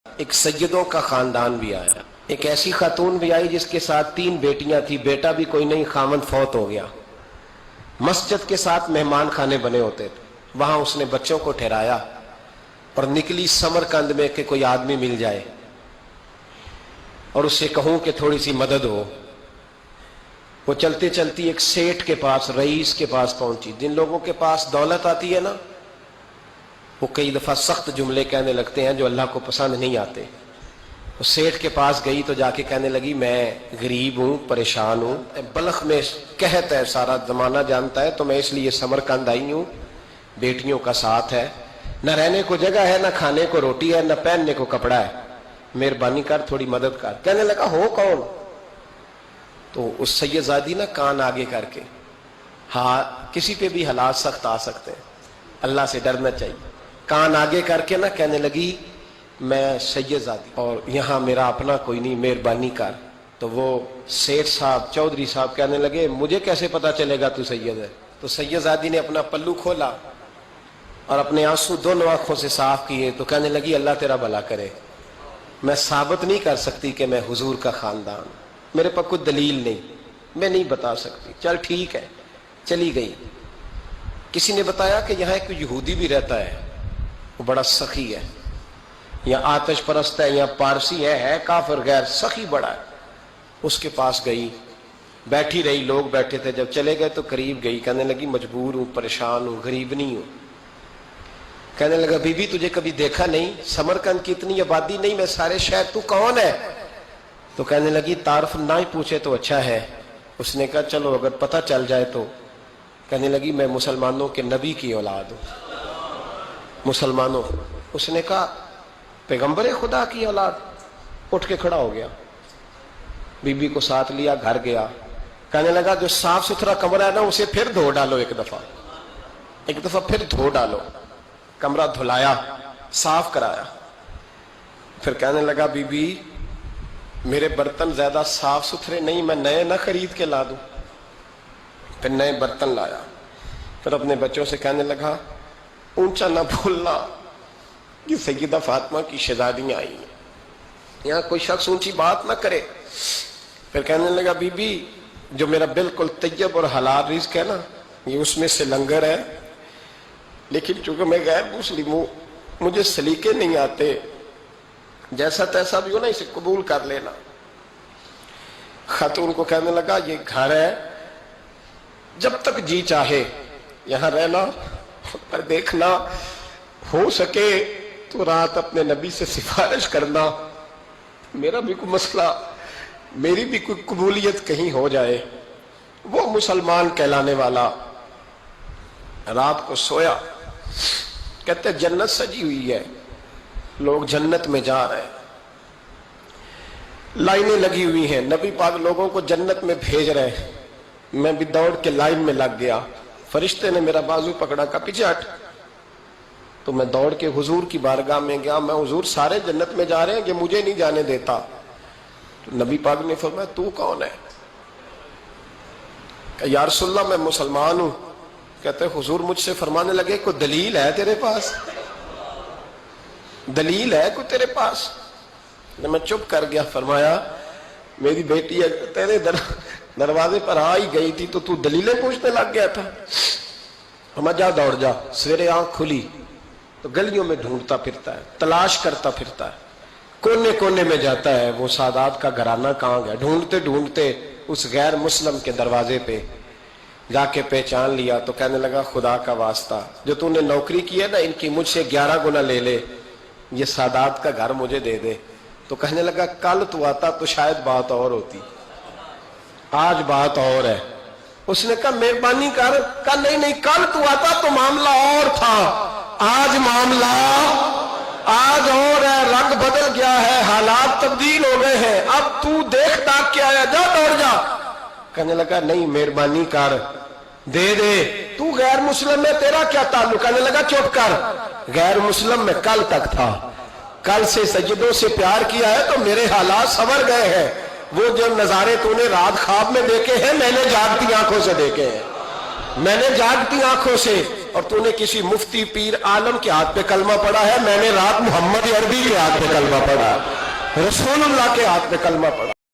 ایک سیدوں کا خاندان بھی آیا، ایک ایسی خاتون بھی آئی جس کے ساتھ 3 بیٹیاں تھی، بیٹا بھی کوئی نہیں، خاوند فوت ہو گیا۔ مسجد کے ساتھ مہمان خانے بنے ہوتے تھے، وہاں اس نے بچوں کو ٹھہرایا اور نکلی سمرقند میں کہ کوئی آدمی مل جائے اور اس سے کہوں کہ تھوڑی سی مدد ہو۔ وہ چلتے چلتی ایک سیٹھ کے پاس، رئیس کے پاس پہنچی۔ جن لوگوں کے پاس دولت آتی ہے نا، وہ کئی دفعہ سخت جملے کہنے لگتے ہیں جو اللہ کو پسند نہیں آتے۔ وہ سیٹھ کے پاس گئی تو جا کے کہنے لگی، میں غریب ہوں، پریشان ہوں، بلخ میں قحط ہے، سارا زمانہ جانتا ہے، تو میں اس لیے سمرقند آئی ہوں، بیٹیوں کا ساتھ ہے، نہ رہنے کو جگہ ہے، نہ کھانے کو روٹی ہے، نہ پہننے کو کپڑا ہے، مہربانی کر تھوڑی مدد کر۔ کہنے لگا، ہو کون؟ تو اس سیدزادی نا کان آگے کر کے، ہاں کسی پہ بھی حالات سخت آ سکتے ہیں، اللہ سے ڈرنا چاہیے، کان آگے کر کے نا کہنے لگی، میں سیدزادی اور یہاں میرا اپنا کوئی نہیں، مہربانی کر۔ تو وہ سیٹھ صاحب، چودھری صاحب کہنے لگے، مجھے کیسے پتا چلے گا تو سید ہے؟ تو سیدزادی نے اپنا پلو کھولا اور اپنے آنسو دونوں آنکھوں سے صاف کیے تو کہنے لگی، اللہ تیرا بھلا کرے، میں ثابت نہیں کر سکتی کہ میں حضور کا خاندان، میرے پاس کوئی دلیل نہیں، میں نہیں بتا سکتی۔ چل ٹھیک ہے، چلی گئی۔ کسی نے بتایا کہ یہاں ایک یہودی بھی رہتا ہے، وہ بڑا سخی ہے، یا آتش پرست ہے، یا پارسی ہے کافر، غیر سخی بڑا ہے۔ اس کے پاس گئی، بیٹھی رہی، لوگ بیٹھے تھے، جب چلے گئے تو قریب گئی، کہنے لگی، مجبور ہوں، پریشان ہوں، غریب نہیں ہوں۔ کہنے لگا، بی بی تجھے کبھی دیکھا نہیں، سمرقند کی اتنی آبادی نہیں، میں سارے شہر، تو کون ہے؟ تو کہنے لگی، تعارف نہ ہی پوچھے تو اچھا ہے۔ اس نے کہا، چلو اگر پتہ چل جائے تو۔ کہنے لگی، میں مسلمانوں کے نبی کی اولاد ہوں، مسلمانوں۔ اس نے کہا، پیغمبر خدا کی اولاد؟ اٹھ کے کھڑا ہو گیا، بی بی کو ساتھ لیا، گھر گیا۔ کہنے لگا، جو صاف ستھرا کمرہ ہے نا، اسے پھر دھو ڈالو، ایک دفعہ پھر دھو ڈالو۔ کمرہ دھلایا، صاف کرایا۔ پھر کہنے لگا، بی بی میرے برتن زیادہ صاف ستھرے نہیں، میں نئے نہ خرید کے لا دوں۔ پھر نئے برتن لایا۔ پھر اپنے بچوں سے کہنے لگا، اونچا نہ بھولنا، یہ سیدہ فاطمہ کی شہزادیاں آئی ہیں، یہاں کوئی شخص اونچی بات نہ کرے۔ پھر کہنے لگا، بی بی جو میرا بالکل طیب اور حلال رزق ہے نا، یہ اس میں سے لنگر ہے، لیکن چونکہ میں غیر مسلم ہوں، مجھے سلیقے نہیں آتے، جیسا تیسا بھی ہو نا، اسے قبول کر لینا۔ خاتون کو کہنے لگا، یہ گھر ہے، جب تک جی چاہے یہاں رہنا، پر دیکھنا ہو سکے تو رات اپنے نبی سے سفارش کرنا، میرا بھی کوئی مسئلہ، میری بھی کوئی قبولیت کہیں ہو جائے۔ وہ مسلمان کہلانے والا رات کو سویا، کہتے جنت سجی ہوئی ہے، لوگ جنت میں جا رہے ہیں، لائنیں لگی ہوئی ہیں، نبی پاک لوگوں کو جنت میں بھیج رہے ہیں۔ میں بھی دوڑ کے لائن میں لگ گیا، فرشتے نے میرا بازو پکڑا، کا پیچھے ہٹ۔ تو میں دوڑ کے حضور کی بارگاہ میں گیا، میں حضور سارے جنت میں جا رہے ہیں، یہ مجھے نہیں جانے دیتا۔ تو نبی پاک نے فرمایا، تو کون ہے؟ کہ یا رسول اللہ میں مسلمان ہوں۔ کہتے حضور مجھ سے فرمانے لگے، کوئی دلیل ہے تیرے پاس؟ دلیل ہے کوئی تیرے پاس؟ میں چپ کر گیا۔ فرمایا، میری بیٹی تیرے دروازے پر آ ہی گئی تھی تو دلیلیں پوچھنے لگ گیا تھا۔ ہم جا، دوڑ جا۔ سویرے آنکھ کھلی تو گلیوں میں ڈھونڈتا پھرتا ہے، تلاش کرتا پھرتا ہے، کونے کونے میں جاتا ہے، وہ سادات کا گھرانہ کہاں گیا۔ ڈھونڈتے ڈھونڈتے اس غیر مسلم کے دروازے پہ جا کے پہچان لیا تو کہنے لگا، خدا کا واسطہ، جو تو نے نوکری کی ہے نا، ان کی مجھ سے 11 گنا لے لے، یہ سادات کا گھر مجھے دے دے۔ تو کہنے لگا، کل تو آتا تو شاید بات اور ہوتی، آج بات اور ہے۔ اس نے کہا، مہربانی کر۔ کہا، نہیں، کل تو آتا تو معاملہ اور تھا، آج معاملہ آج اور ہے، رنگ بدل گیا ہے، حالات تبدیل ہو گئے ہیں، اب تو دیکھ داکھ کے آیا، جا دوڑ جا۔ کہنے لگا، نہیں مہربانی کر، دے دے، تو غیر مسلم ہے، تیرا کیا تعلق؟ کہنے لگا، چپ کر، غیر مسلم میں کل تک تھا، کل سے سجدوں سے پیار کیا ہے تو میرے حالات سنور گئے ہیں، وہ جو نظارے تو نے رات خواب میں دیکھے ہیں، میں نے جاگتی آنکھوں سے دیکھے ہیں، میں نے جاگتی آنکھوں سے اور تو نے کسی مفتی پیر عالم کے ہاتھ پہ کلمہ پڑھا ہے؟ میں نے رات محمد عربی کے ہاتھ پہ کلمہ پڑھا، رسول اللہ کے ہاتھ پہ کلمہ پڑھا۔